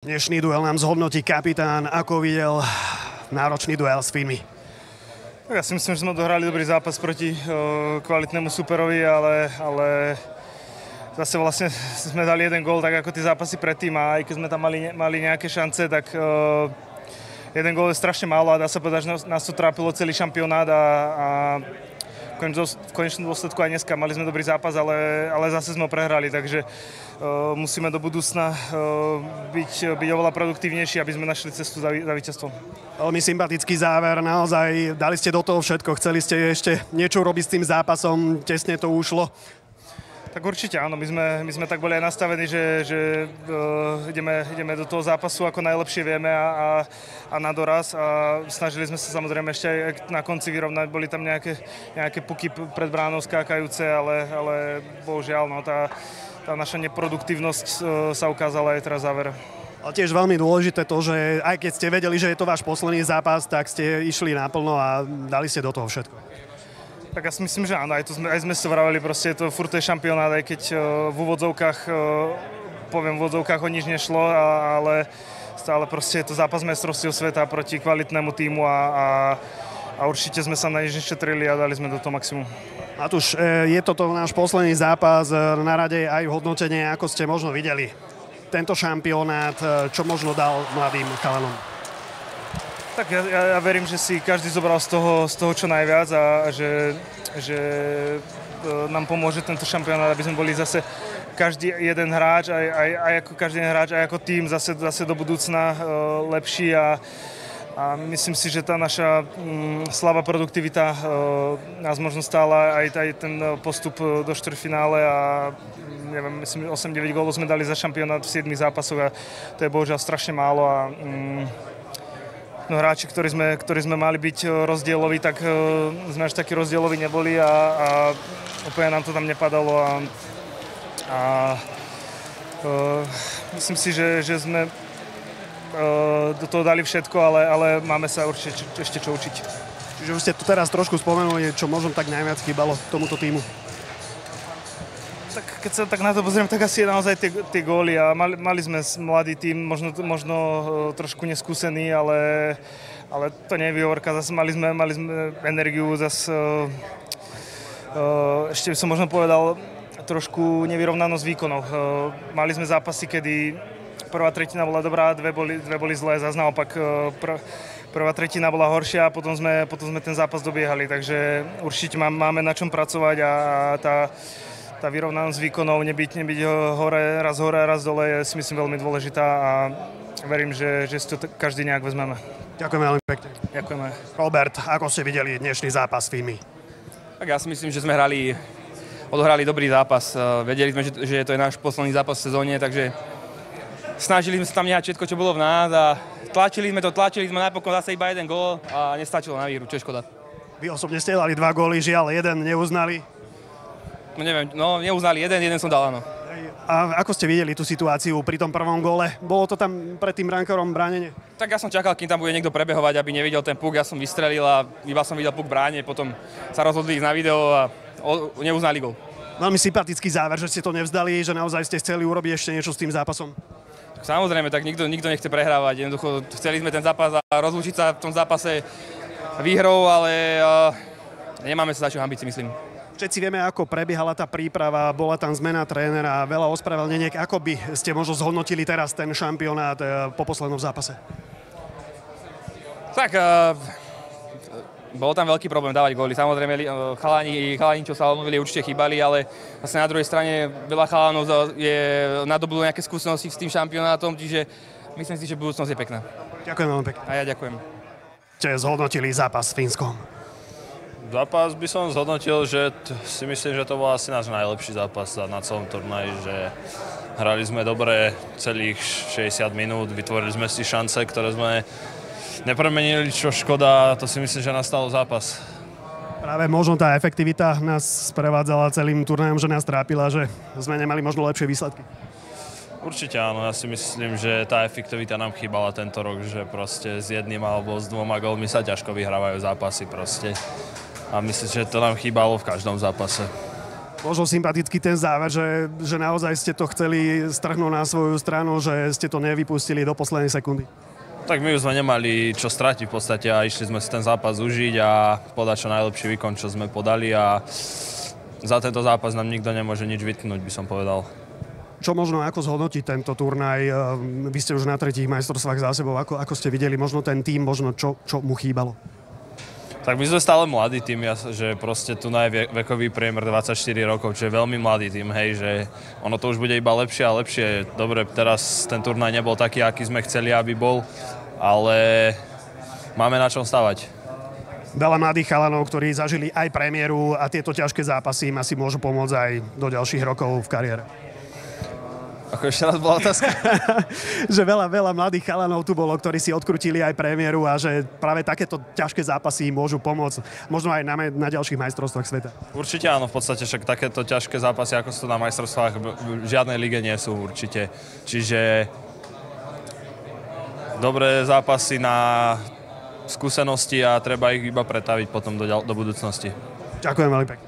Dnešný duel nám zhodnotí kapitán, ako videl náročný duel s Fínmi. Ja si myslím, že sme dohrali dobrý zápas proti kvalitnému superovi, ale zase vlastne sme dali jeden gól, tak ako tie zápasy predtým, a aj keď sme tam mali nejaké šance, tak jeden gól je strašne málo a dá sa povedať, že nás to trápilo celý šampionát a v konečnom dôsledku aj dneska mali sme dobrý zápas, ale zase sme ho prehrali, takže musíme do budúcna byť oveľa produktívnejší, aby sme našli cestu za víťazstvom. Veľmi sympatický záver, naozaj dali ste do toho všetko, chceli ste ešte niečo robiť s tým zápasom, tesne to ušlo. Tak určite áno, my sme tak boli aj nastavení, že ideme do toho zápasu ako najlepšie vieme a na doraz a snažili sme sa samozrejme ešte aj na konci vyrovnať, boli tam nejaké puky pred bránou skákajúce, ale bohužiaľ tá naša neproduktívnosť sa ukázala aj teraz záver. Ale tiež veľmi dôležité to, že aj keď ste vedeli, že je to váš posledný zápas, tak ste išli naplno a dali ste do toho všetko. Tak ja si myslím, že áno, aj sme si to vraveli, proste je to furt je šampionát, aj keď v úvodzovkách o nič nešlo, ale stále proste je to zápas majstrovstiev sveta proti kvalitnému tímu a určite sme sa na nič nešetrili a dali sme do toho maximum. Matúš, je toto náš posledný zápas, na rade aj hodnotenie, ako ste možno videli tento šampionát, čo možno dal mladým chalanom? Tak ja verím, že si každý zobral z toho čo najviac a že nám pomôže tento šampionát, aby sme boli zase každý jeden hráč, aj ako každý jeden hráč, aj ako tým zase do budúcna lepší a myslím si, že tá naša slabá produktivita nás možno stála aj ten postup do štvrťfinále a neviem, myslím, 8-9 gólov sme dali za šampionát v 7 zápasoch a to je bohužiaľ strašne málo a hráči, ktorí sme mali byť rozdieloví, tak sme až takí rozdieloví neboli a úplne nám to tam nepadalo a myslím si, že sme do toho dali všetko, ale máme sa určite ešte čo učiť. Čiže už ste tu teraz trošku spomenuli, čo možno tak najviac chýbalo tomuto tímu. Tak keď sa tak na to pozriem, tak asi je naozaj tie góly a mali sme mladý tím, možno trošku neskúsený, ale to nie je výhovorka, zase mali sme energiu, zase ešte by som možno povedal trošku nevyrovnanosť výkonov. Mali sme zápasy, kedy prvá tretina bola dobrá, dve boli zlé, zase naopak prvá tretina bola horšia a potom sme ten zápas dobiehali, takže určite máme na čom pracovať a tá vyrovnanosť výkonov, nebyť hore, raz dole je si myslím veľmi dôležitá a verím, že si to každý nejak vezmeme. Ďakujeme veľmi pekne. Ďakujeme. Robert, ako ste videli dnešný zápas s Fínmi? Tak ja si myslím, že sme odohrali dobrý zápas. Vedeli sme, že to je náš posledný zápas v sezóne, takže snažili sme sa tam nehať všetko, čo bolo v nás a tlačili sme napokon zase iba jeden gól a nestačilo na výhru, čo je škoda. Vy osobne ste dali 2 góly, žiaľ, jeden neuznali. No neviem, neuznali jeden som dal, áno. A ako ste videli tú situáciu pri tom prvom góle? Bolo to tam pred tým brankárom bránenie? Tak ja som čakal, kým tam bude niekto prebehovať, aby nevidel ten puk. Ja som vystrelil a iba som videl puk v bráne, potom sa rozhodli ísť na video a neuznali gól. Veľmi sympatický záver, že ste to nevzdali, že naozaj ste chceli urobiť ešte niečo s tým zápasom. Samozrejme, tak nikto nechce prehrávať. Jednoducho chceli sme ten zápas a rozlúčiť sa v tom zápase výhrou, ale nemáme sa za čo hambiť, si myslím. Všetci vieme, ako prebiehala tá príprava, bola tam zmena trénera, veľa ospravedlneniek. Ako by ste možno zhodnotili teraz ten šampionát po poslednom zápase? Tak, bol tam veľký problém dávať góly. Samozrejme, chalani, čo sa omluvili, určite chýbali, ale vlastne na druhej strane veľa chalanov nadobudlo nejaké skúsenosti s tým šampionátom, čiže myslím si, že budúcnosť je pekná. Ďakujem veľmi pekne. A ja ďakujem. Ste zhodnotili zápas s Fínskom? Zápas by som zhodnotil, že si myslím, že to bol asi náš najlepší zápas na celom turnaji, že hrali sme dobre celých 60 minút, vytvorili sme si šance, ktoré sme nepremenili, čo škoda, to si myslím, že nastalo zápas. Práve možno tá efektivita nás prevádzala celým turnajom, že nás trápila, že sme nemali možno lepšie výsledky. Určite áno, ja si myslím, že tá efektivita nám chýbala tento rok, že proste s jedným alebo s 2 gólmi sa ťažko vyhrávajú zápasy proste. A myslím, že to nám chýbalo v každom zápase. Možno sympatický ten záver, že naozaj ste to chceli strhnúť na svoju stranu, že ste to nevypustili do poslednej sekundy. Tak my už sme nemali čo stratiť v podstate a išli sme si ten zápas užiť a podať čo najlepší výkon, čo sme podali a za tento zápas nám nikto nemôže nič vytknúť, by som povedal. Čo možno, ako zhodnotiť tento turnaj? Vy ste už na 3 majstrovstvách za sebou, ako ste videli možno ten tím, možno čo mu chýbalo? Tak my sme stále mladý tým, že proste tu je vekový priemer 24 rokov, čo je veľmi mladý tým, hej, že ono to už bude iba lepšie a lepšie. Dobre, teraz ten turnaj nebol taký, aký sme chceli, aby bol, ale máme na čom stavať. Veľa mladých chalanov, ktorí zažili aj premiéru a tieto ťažké zápasy im asi môžu pomôcť aj do ďalších rokov v kariére. Ako ešte raz bola otázka? Že veľa mladých chalanov tu bolo, ktorí si odkrutili aj premiéru a že práve takéto ťažké zápasy im môžu pomôcť možno aj na ďalších majstrovstvách sveta. Určite áno, v podstate však takéto ťažké zápasy, ako sú na majstrovstvách, v žiadnej lige nie sú určite. Čiže dobré zápasy na skúsenosti a treba ich iba pretaviť potom do budúcnosti. Ďakujem veľmi pekne.